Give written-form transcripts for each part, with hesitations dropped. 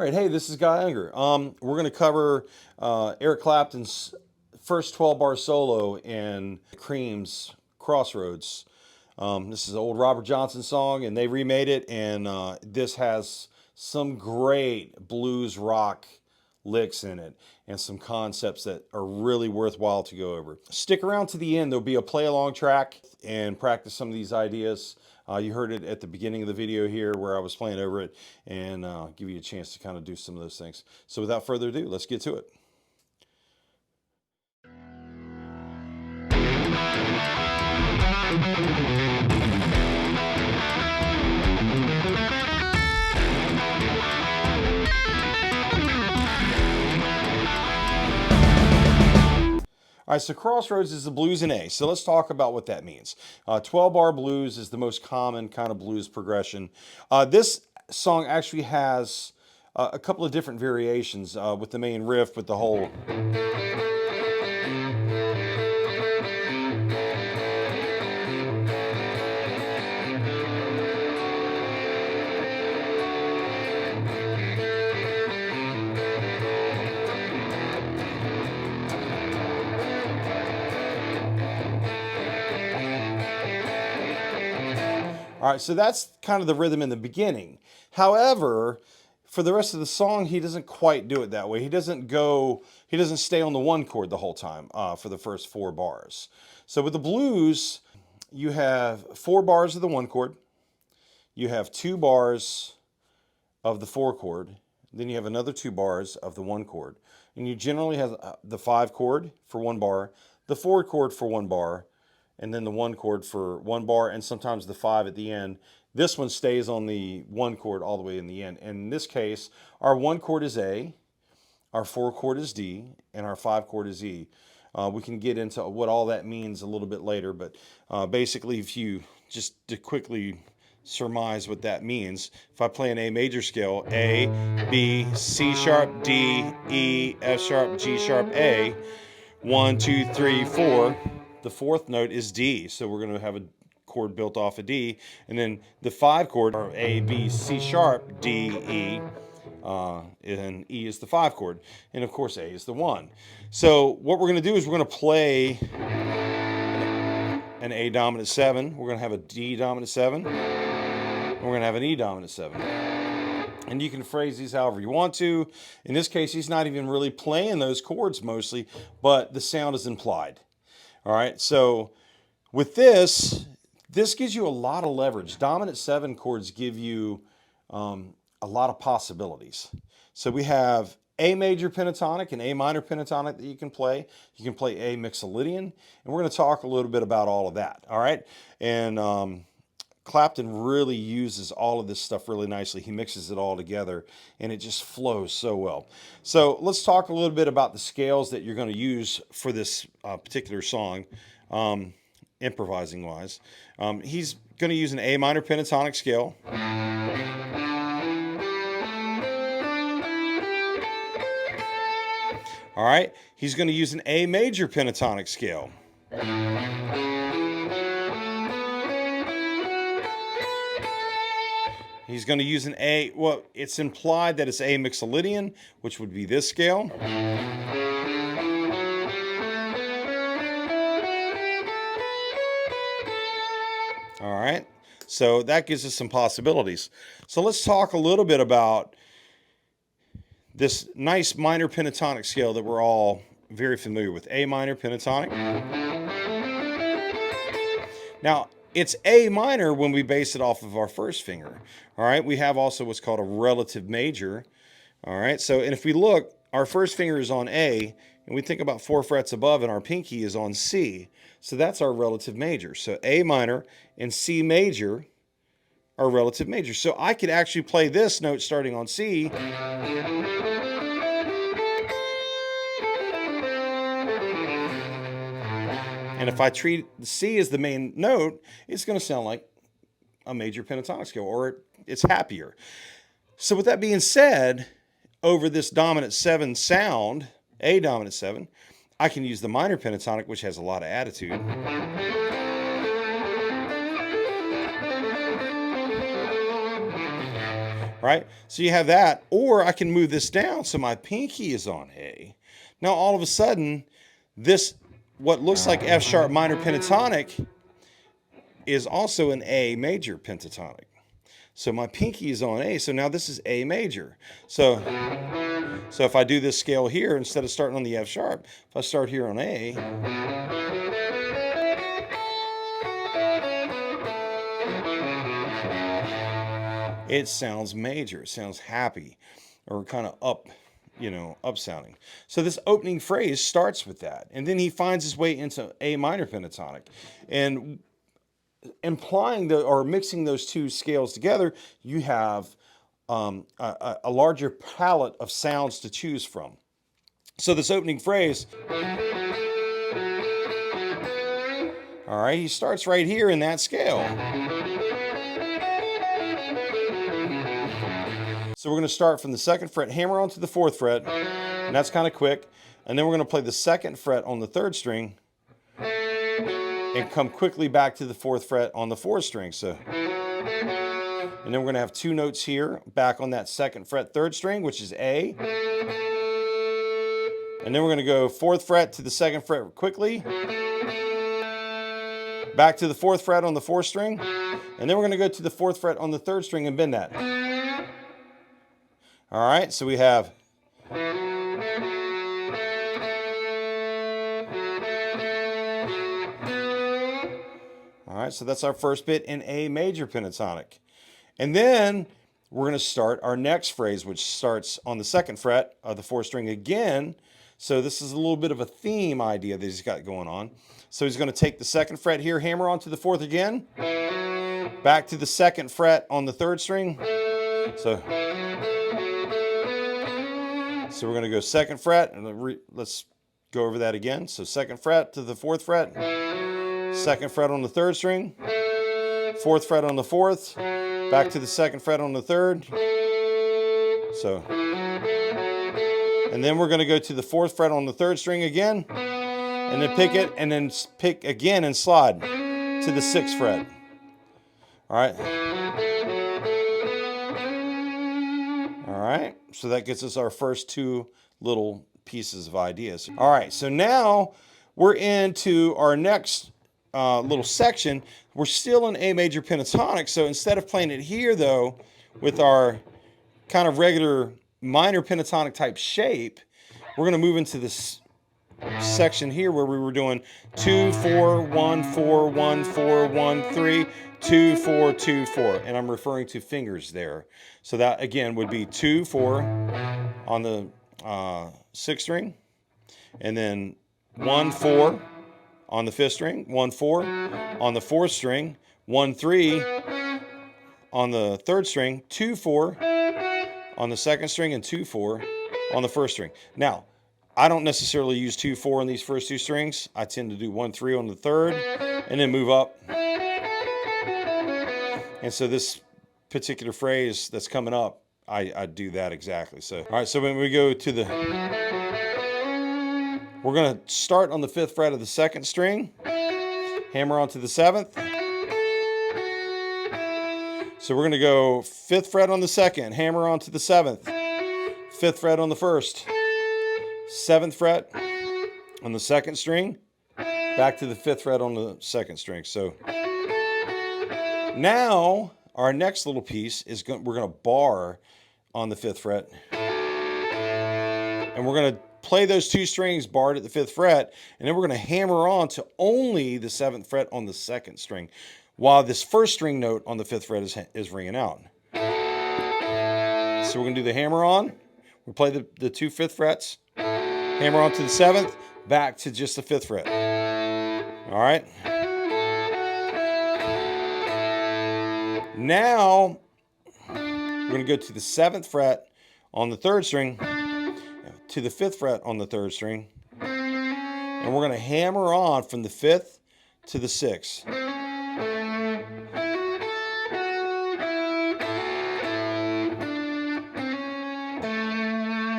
right, hey, this is Guy Unger. We're going to cover Eric Clapton's first 12-bar solo in Cream's Crossroads. This is an old Robert Johnson song, and they remade it, and this has some great blues rock licks in it and some concepts that are really worthwhile to go over. Stick around to the end. There'll be a play-along track and practice some of these ideas. You heard it at the beginning of the video here where I was playing over it, and give you a chance to kind of do some of those things. So without further ado, let's get to it. All right, so Crossroads is the blues in A. So let's talk about what that means. 12-bar blues is the most common kind of blues progression. This song actually has a couple of different variations with the main riff, with the whole... All right, so that's kind of the rhythm in the beginning. However, for the rest of the song, he doesn't quite do it that way. He doesn't stay on the one chord the whole time for the first 4 bars. So with the blues, you have 4 bars of the one chord, you have 2 bars of the 4 chord, then you have another 2 bars of the 1 chord. And you generally have the 5 chord for 1 bar, the 4 chord for 1 bar, and then the 1 chord for 1 bar, and sometimes the 5 at the end. This one stays on the 1 chord all the way in the end. And in this case, our 1 chord is A, our 4 chord is D, and our 5 chord is E. We can get into what all that means a little bit later, but basically, if you just to quickly surmise what that means, if I play an A major scale, A, B, C sharp, D, E, F sharp, G sharp, A, 1, 2, 3, 4. The 4th note is D, so we're going to have a chord built off of D, and then the 5 chord are A, B, C sharp, D, E, and E is the 5 chord, and of course A is the 1. So what we're going to do is we're going to play an A dominant 7, we're going to have a D dominant 7, and we're going to have an E dominant 7. And you can phrase these however you want to. In this case, he's not even really playing those chords mostly, but the sound is implied. All right, so with this gives you a lot of leverage. Dominant 7 chords give you a lot of possibilities. So we have A major pentatonic and A minor pentatonic that you can play. You can play A Mixolydian, and we're going to talk a little bit about all of that. All right, and Clapton really uses all of this stuff really nicely. He mixes it all together, and it just flows so well. So let's talk a little bit about the scales that you're going to use for this particular song, improvising-wise. He's going to use an A minor pentatonic scale. All right, he's going to use an A major pentatonic scale. He's going to use an A, well, it's implied that it's A Mixolydian, which would be this scale. All right, so that gives us some possibilities. So let's talk a little bit about this nice minor pentatonic scale that we're all very familiar with, A minor pentatonic. Now, it's A minor when we base it off of our first finger. All right, we have also what's called a relative major. All right, so and if we look, our first finger is on A, and we think about 4 frets above, and our pinky is on C. So that's our relative major. So A minor and C major are relative majors. So I could actually play this note starting on C. And if I treat the C as the main note, it's going to sound like a major pentatonic scale, or it's happier. So with that being said, over this dominant 7 sound, A dominant 7, I can use the minor pentatonic, which has a lot of attitude. right? So you have that, or I can move this down so my pinky is on A. Now all of a sudden, this, what looks like F sharp minor pentatonic, is also an A major pentatonic. So my pinky is on A, so now this is A major. So if I do this scale here, instead of starting on the F sharp, if I start here on A, it sounds major, it sounds happy, or kind of up, up sounding. So this opening phrase starts with that, and then he finds his way into A minor pentatonic. And implying or mixing those two scales together, you have a larger palette of sounds to choose from. So this opening phrase, all right, he starts right here in that scale. So we're going to start from the 2nd fret, hammer onto the 4th fret, and that's kind of quick. And then we're going to play the 2nd fret on the 3rd string and come quickly back to the 4th fret on the 4th string. So, and then we're going to have 2 notes here back on that 2nd fret 3rd string, which is A. And then we're going to go 4th fret to the 2nd fret quickly, back to the 4th fret on the 4th string, and then we're going to go to the 4th fret on the 3rd string and bend that. All right, so we have so that's our first bit in A major pentatonic. And then we're going to start our next phrase, which starts on the 2nd fret of the 4th string again. So this is a little bit of a theme idea that he's got going on. So he's going to take the 2nd fret here, hammer onto the 4th again, back to the 2nd fret on the 3rd string. So we're going to go 2nd fret, and let's go over that again. So 2nd fret to the 4th fret, 2nd fret on the 3rd string, 4th fret on the 4th, back to the 2nd fret on the 3rd. So, and then we're going to go to the 4th fret on the 3rd string again, and then pick it, and then pick again and slide to the 6th fret. All right. All right. So that gets us our first 2 little pieces of ideas. All right. So now we're into our next little section. We're still in A major pentatonic. So instead of playing it here, though, with our kind of regular minor pentatonic type shape, we're going to move into this section here where we were doing 2 4 1 4 1 4 1 3 2 4 2 4, and I'm referring to fingers there. So that again would be 2 4 on the 6th string, and then 1 4 on the 5th string, 1 4 on the 4th string, 1 3 on the 3rd string, 2 4 on the 2nd string, and 2 4 on the 1st string. Now, I don't necessarily use 2 4 on these first 2 strings. I tend to do 1 3 on the 3rd, and then move up. And so this particular phrase that's coming up, I do that exactly. So, all right, so when we go to the, we're going to start on the 5th fret of the 2nd string, hammer onto the 7th. So we're going to go 5th fret on the 2nd, hammer onto the 7th, 5th fret on the 1st, 7th fret on the 2nd string, back to the 5th fret on the 2nd string. So now our next little piece is we're going to bar on the 5th fret, and we're going to play those 2 strings barred at the 5th fret, and then we're going to hammer on to only the 7th fret on the 2nd string, while this 1st string note on the 5th fret is ringing out. So we're going to do the hammer on, we'll play the 2 5th frets, hammer on to the 7th, back to just the 5th fret. All right. Now we're going to go to the 7th fret on the 3rd string, to the 5th fret on the 3rd string, and we're going to hammer on from the 5th to the 6th.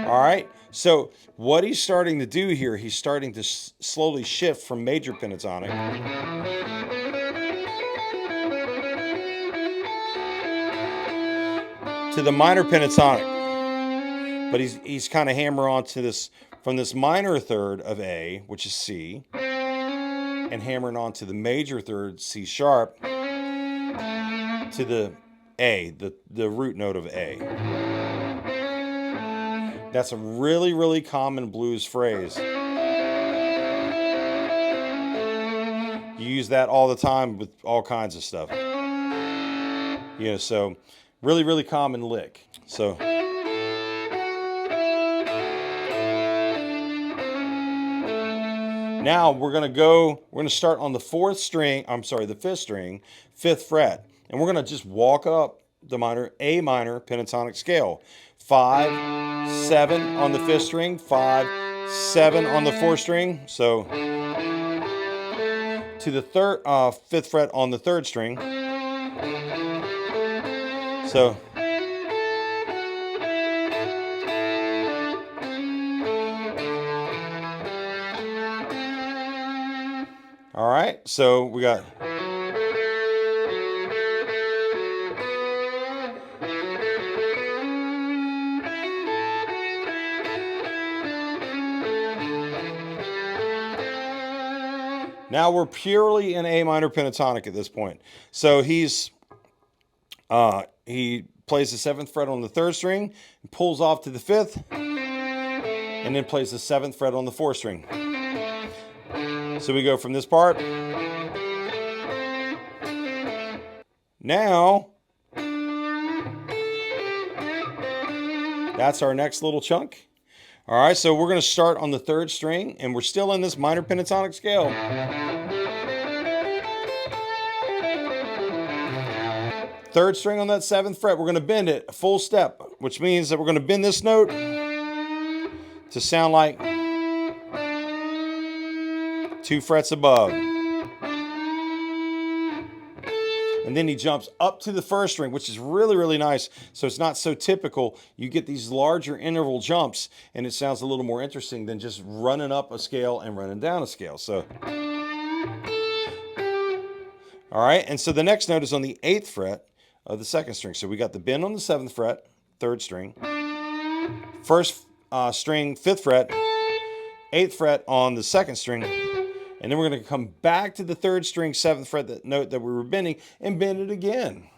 All right, so what he's starting to do here, he's starting to slowly shift from major pentatonic to the minor pentatonic. But he's kind of hammer on to this from this minor third of A, which is C, and hammering on to the major third, C sharp, to the A, the root note of A. That's a really, really common blues phrase. You use that all the time with all kinds of stuff. You know, so really, really common lick. So now we're going to start on the the fifth string, 5th fret. And we're going to just walk up the A minor pentatonic scale. 5, 7 on the 5th string, 5, 7 on the 4th string. So to the 5th fret on the 3rd string. So all right, so we got now we're purely in A minor pentatonic at this point. So he plays the 7th fret on the 3rd string, and pulls off to the 5th, and then plays the 7th fret on the 4th string. So we go from this part. Now, that's our next little chunk. All right, so we're going to start on the 3rd string, and we're still in this minor pentatonic scale. 3rd string on that 7th fret, we're going to bend it a full step, which means that we're going to bend this note to sound like 2 frets above. And then he jumps up to the 1st string, which is really, really nice. So it's not so typical. You get these larger interval jumps, and it sounds a little more interesting than just running up a scale and running down a scale. So, all right, and so the next note is on the 8th fret of the 2nd string. So we got the bend on the 7th fret, 3rd string, 1st string, 5th fret, 8th fret on the 2nd string, and then we're going to come back to the 3rd string, 7th fret, that note that we were bending, and bend it again.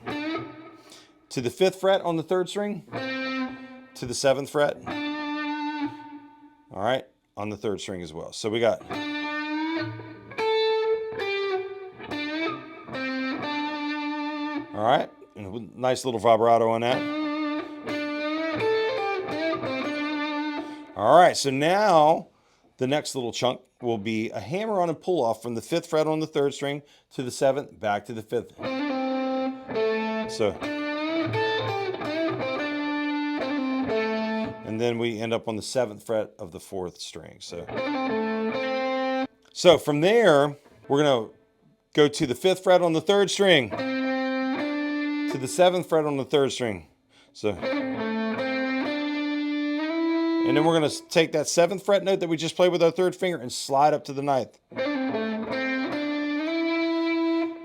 To the 5th fret on the 3rd string, to the 7th fret, all right, on the 3rd string as well. So we got... All right, and a nice little vibrato on that. All right, so now the next little chunk will be a hammer on and pull off from the 5th fret on the 3rd string to the 7th, back to the 5th. So, and then we end up on the 7th fret of the 4th string. So from there, we're going to go to the 5th fret on the 3rd string, to the 7th fret on the 3rd string. So, and then we're going to take that 7th fret note that we just played with our 3rd finger and slide up to the 9th.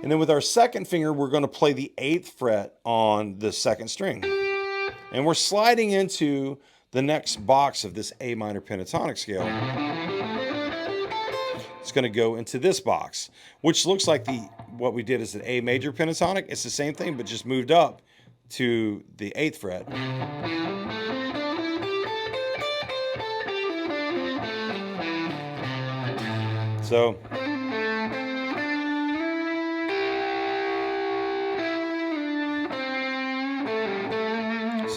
And then with our 2nd finger, we're going to play the 8th fret on the 2nd string. And we're sliding into the next box of this A minor pentatonic scale. It's going to go into this box, which looks like what we did is an A major pentatonic. It's the same thing, but just moved up to the 8th fret. So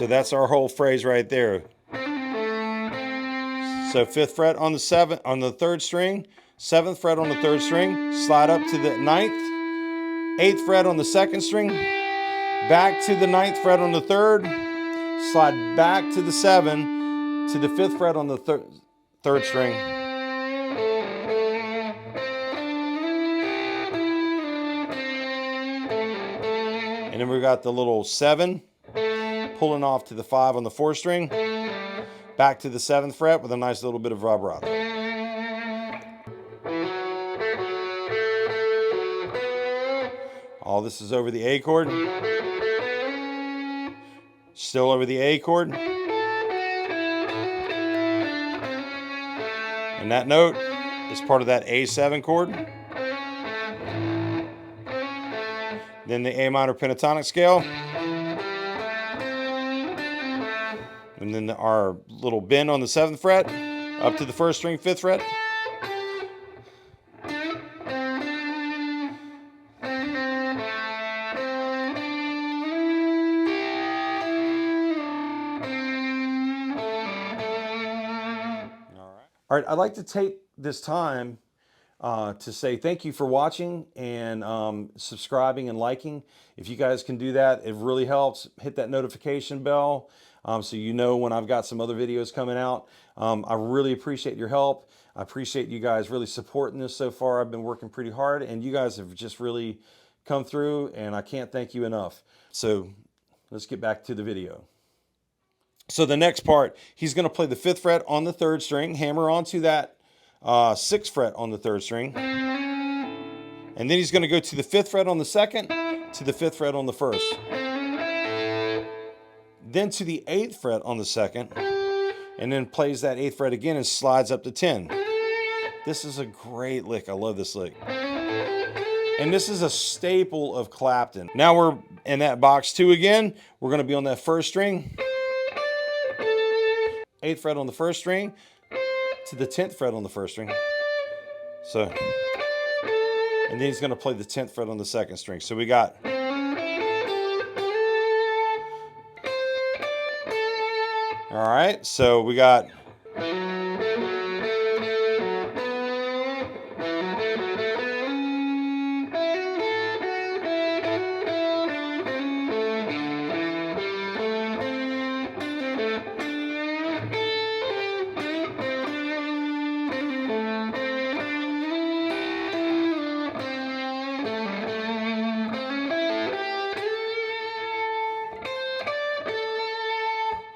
that's our whole phrase right there. So 5th fret on the 3rd string, 7th fret on the 3rd string, slide up to the 9th, 8th fret on the 2nd string, back to the 9th fret on the 3rd, slide back to the 7, to the 5th fret on the 3rd string. And then we've got the little 7 pulling off to the 5 on the 4th string, back to the 7th fret with a nice little bit of vibrato. All this is over the A chord. Still over the A chord. And that note is part of that A7 chord. Then the A minor pentatonic scale. And then our little bend on the 7th fret up to the 1st string, 5th fret. All right, I'd like to take this time to say thank you for watching and subscribing and liking. If you guys can do that, it really helps. Hit that notification bell so you know when I've got some other videos coming out. I really appreciate your help. I appreciate you guys really supporting this so far. I've been working pretty hard, and you guys have just really come through, and I can't thank you enough. So let's get back to the video. So the next part, he's going to play the 5th fret on the 3rd string, hammer onto that 6th fret on the 3rd string, and then he's going to go to the 5th fret on the 2nd, to the 5th fret on the 1st, then to the 8th fret on the 2nd, and then plays that 8th fret again and slides up to 10. This is a great lick. I love this lick. And this is a staple of Clapton. Now we're in that box 2 again. We're going to be on that 1st string. 8th fret on the 1st string to the 10th fret on the 1st string. So, and then he's going to play the 10th fret on the 2nd string. So we got, all right, so we got,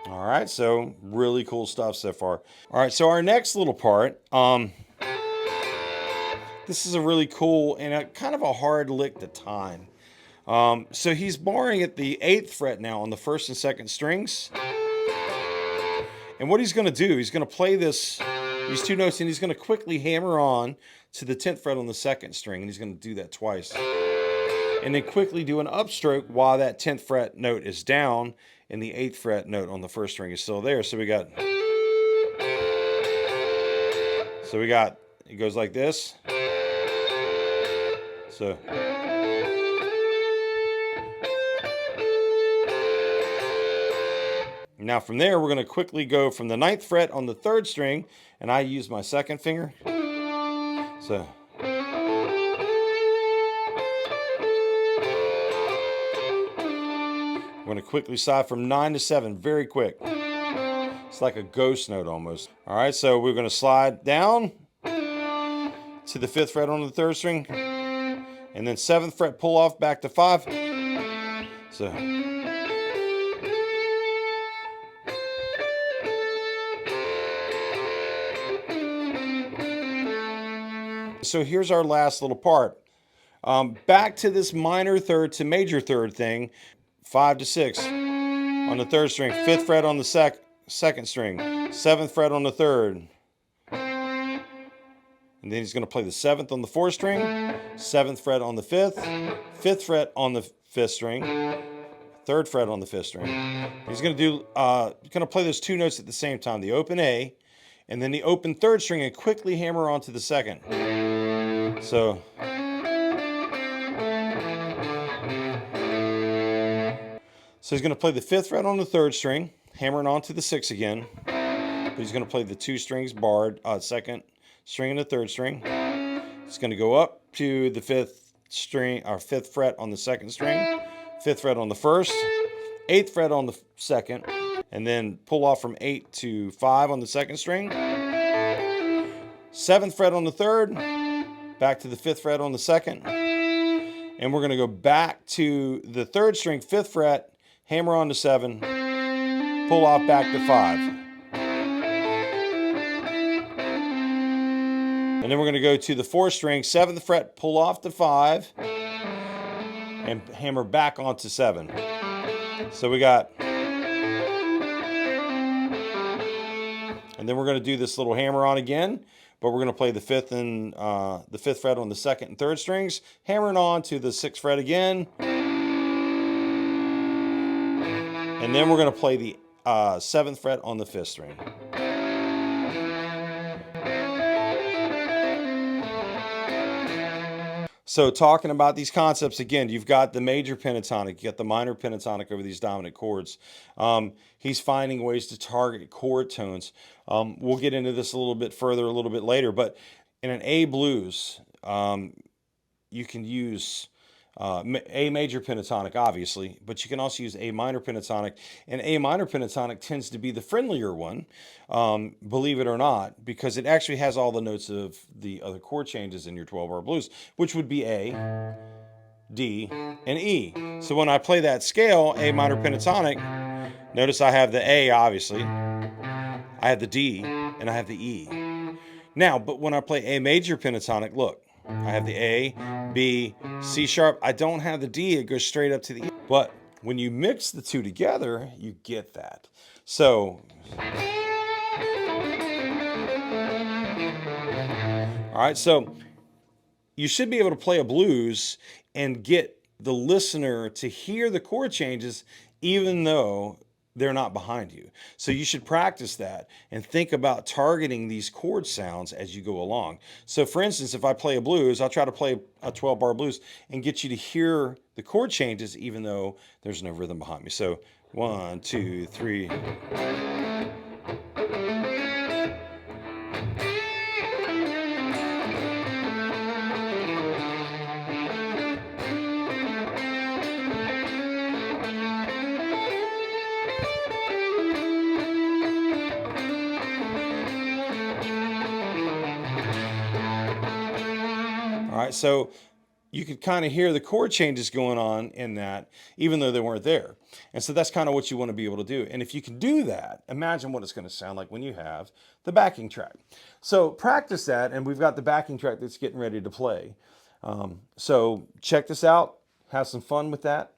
all right, so really cool stuff so far. All right, so our next little part, this is a really cool and kind of a hard lick to time. So he's barring at the 8th fret now on the 1st and 2nd strings. And what he's going to do, he's going to play these 2 notes, and he's going to quickly hammer on to the 10th fret on the 2nd string, and he's going to do that twice. And then quickly do an upstroke while that 10th fret note is down, and the 8th fret note on the 1st string is still there. So we got, it goes like this. So, now from there, we're going to quickly go from the 9th fret on the 3rd string, and I use my 2nd finger. So, I'm going to quickly slide from 9 to 7, very quick. It's like a ghost note almost. All right, so we're going to slide down to the 5th fret on the 3rd string, and then 7th fret pull off back to 5. So here's our last little part. Back to this minor 3rd to major 3rd thing. 5 to 6 on the 3rd string, 5th fret on the 2nd string, 7th fret on the 3rd. And then he's going to play the 7th on the 4th string, 7th fret on the 5th, 5th fret on the 5th string, 3rd fret on the 5th string. He's going to play those 2 notes at the same time, the open A, and then the open 3rd string, and quickly hammer onto the 2nd. So, he's going to play the 5th fret on the 3rd string, hammering onto the 6 again. But he's going to play the 2 strings barred, 2nd string and the 3rd string. It's going to go up to the 5th string, or 5th fret on the 2nd string, 5th fret on the 1st, 8th fret on the 2nd, and then pull off from 8 to 5 on the 2nd string, 7th fret on the 3rd, back to the 5th fret on the 2nd, and we're going to go back to the 3rd string, 5th fret, hammer on to 7, pull off back to 5. And then we're going to go to the 4th string, 7th fret, pull off to 5, and hammer back onto 7. So we got, And then we're going to do this little hammer on again, but we're going to play the fifth fret on the second and third strings, hammering on to the sixth fret again. And then we're going to play the seventh fret on the fifth string. So talking about these concepts again, you've got the major pentatonic, you got the minor pentatonic over these dominant chords. He's finding ways to target chord tones. We'll get into this a little bit further a little bit later, but in an A blues, you can use A major pentatonic, obviously, but you can also use A minor pentatonic. And A minor pentatonic tends to be the friendlier one, believe it or not, because it actually has all the notes of the other chord changes in your 12-bar blues, which would be A, D, and E. So when I play that scale, A minor pentatonic, notice I have the A, obviously, I have the D, and I have the E. Now, but when I play A major pentatonic, look, I have the A, B, C sharp. I don't have the D. It goes straight up to the E. But when you mix the two together, you get that. So, all right, so you should be able to play a blues and get the listener to hear the chord changes even though they're not behind you. So you should practice that and think about targeting these chord sounds as you go along. So for instance, if I play a blues, I'll try to play a 12-bar blues and get you to hear the chord changes even though there's no rhythm behind me. So 1, 2, 3. All right, so you could kind of hear the chord changes going on in that, even though they weren't there. And so that's kind of what you want to be able to do. And if you can do that, imagine what it's going to sound like when you have the backing track. So practice that, and we've got the backing track that's getting ready to play. So check this out. Have some fun with that.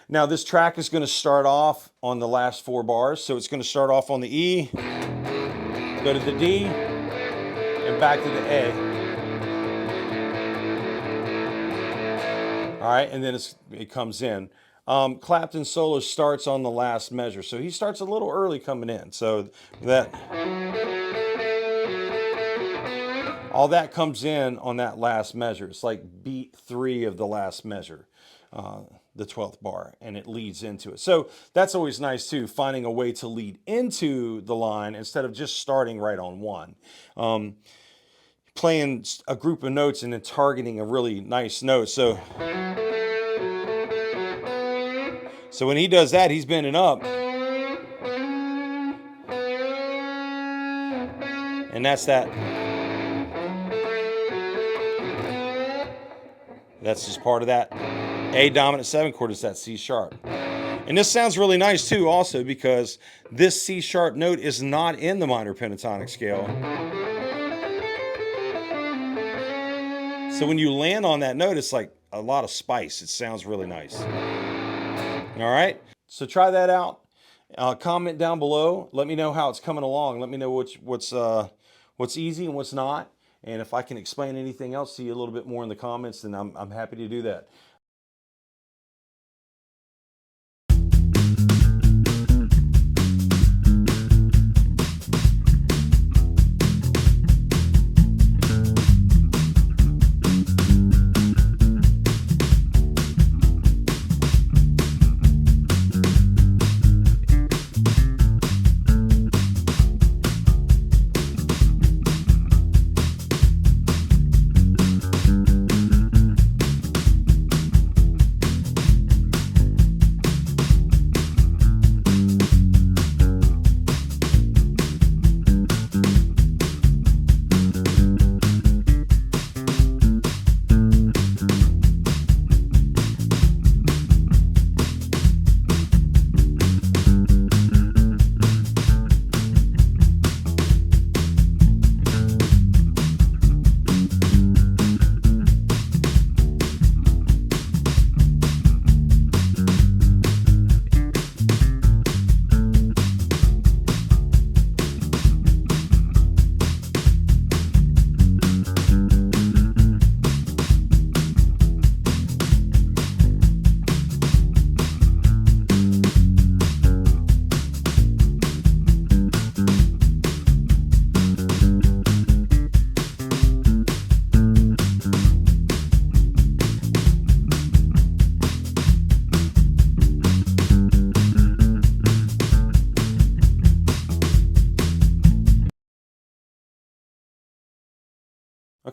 Now this track is going to start off on the last 4 bars. So it's going to start off on the E, go to the D, and back to the A. All right, and then it comes in. Clapton's solo starts on the last measure, so he starts a little early coming in. So that all that comes in on that last measure. It's like beat 3 of the last measure, the 12th bar, and it leads into it. So that's always nice too, finding a way to lead into the line instead of just starting right on 1. Playing a group of notes and then targeting a really nice note. So when he does that, he's bending up. And that's that. That's just part of that A dominant 7 chord is that C sharp. And this sounds really nice too also because this C sharp note is not in the minor pentatonic scale. So when you land on that note, it's like a lot of spice. It sounds really nice. All right, so try that out. Comment down below. Let me know how it's coming along. Let me know what's easy and what's not. And if I can explain anything else to you a little bit more in the comments, then I'm happy to do that.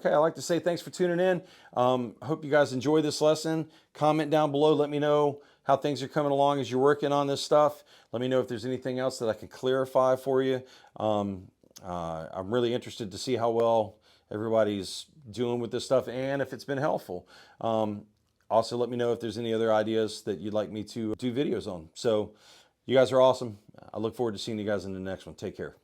Okay, I'd like to say thanks for tuning in. I hope you guys enjoy this lesson. Comment down below. Let me know how things are coming along as you're working on this stuff. Let me know if there's anything else that I can clarify for you. I'm really interested to see how well everybody's doing with this stuff and if it's been helpful. Also, let me know if there's any other ideas that you'd like me to do videos on. So you guys are awesome. I look forward to seeing you guys in the next one. Take care.